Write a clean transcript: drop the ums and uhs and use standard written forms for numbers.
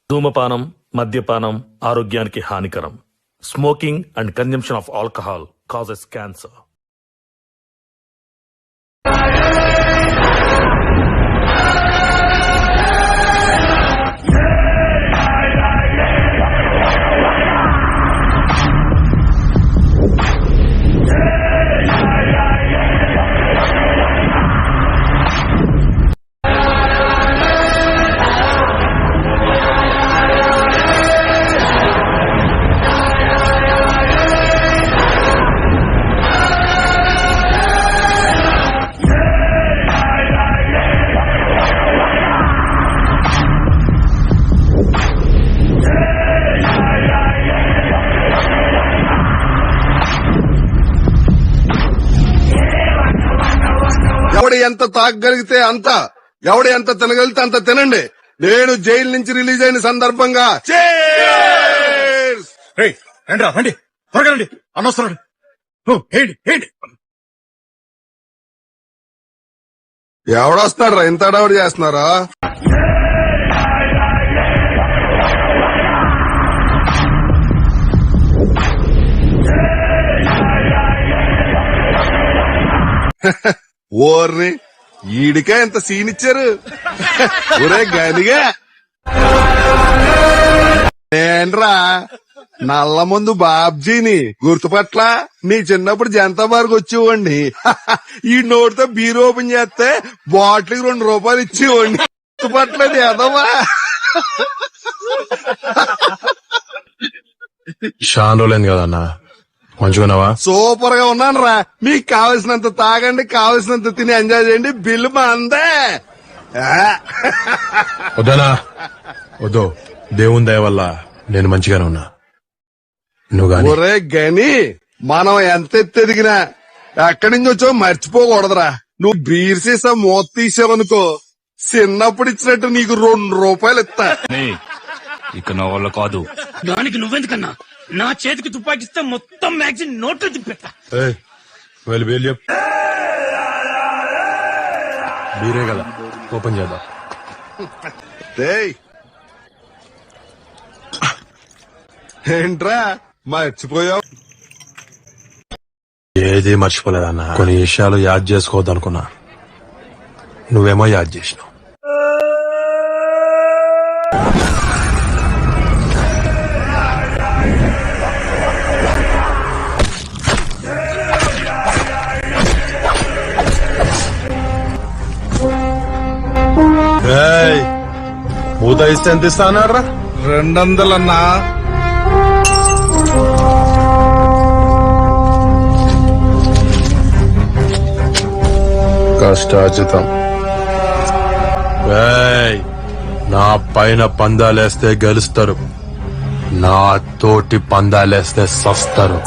ధూమపానం, మద్యపానం ఆరోగ్యానికి హానికరం. Smoking and consumption of alcohol causes cancer. ఎవడు ఎంత తాగగలిగితే అంత, ఎవడు ఎంత తినగలిగితే అంత తినండి. నేను జైలు నుంచి రిలీజ్ అయిన సందర్భంగా రండి త్వరగా రండి, అనవసరం ఏంటి ఎవడొస్తాడు రా, ఇంత అడవుడు చేస్తున్నారా? ఓర్ని ఈడికే ఎంత సీన్ ఇచ్చారు. ఒరే గనిగా నేనరా నల్ల ముందు బాబ్జీని గుర్తుపట్ల. నీ చిన్నప్పుడు జనతా బార్కు వచ్చేవాడిని. ఈ నోటితో బీర్ ఓపెన్ చేస్తే బాటిల్కి 2 రూపాయలు ఇచ్చేవాడిని. గుర్తుపట్లేదు ఎదవా. చాలా రోజులైంది కదన్నా, మంచిగున్నావా? సూపర్ గా ఉన్నాను రా. మీకు కావలసినంత తాగండి, కావలసినంత తిని ఎంజాయ్ చేయండి. బిల్లు మా అందే. వద్దనా వద్దు, దేవుని దయ వల్ల నేను మంచిగానే ఉన్నా. నువ్వు గాని ఒరే గని, మనం ఎంత ఎత్తెదిగినా ఎక్కడి నుంచి వచ్చో మర్చిపోకూడదురా. నువ్వు బీర్ సీసా మూత తీసావనుకో, చిన్నప్పుడు ఇచ్చినట్టు నీకు 2 రూపాయలు ఇస్తా. ఇక నా వల్ల కాదు. దానికి నువ్వెందుకన్నా? నా చేతికి తుపాకిస్తే మొత్తం మ్యాగజైన్ నోట్లో తిప్పెత్తా. వెళ్ళి బీర్ చెప్పు. బీరే కదా, ఓపెన్ చేద్దాం. ఏంట్రా మర్చిపోయావు? ఏది మర్చిపోలేదన్నా, కొన్ని విషయాలు యాద్ చేసుకోవద్దనుకున్నా, నువ్వేమో యాద్ చేసినావు. మూత ఇస్తే ఎంత ఇస్తా అన్నారా? 200 అన్నా. కష్టార్జితం. నా పైన పందాలేస్తే గెలుస్తారు, నా తోటి పందాలేస్తే సస్తారు.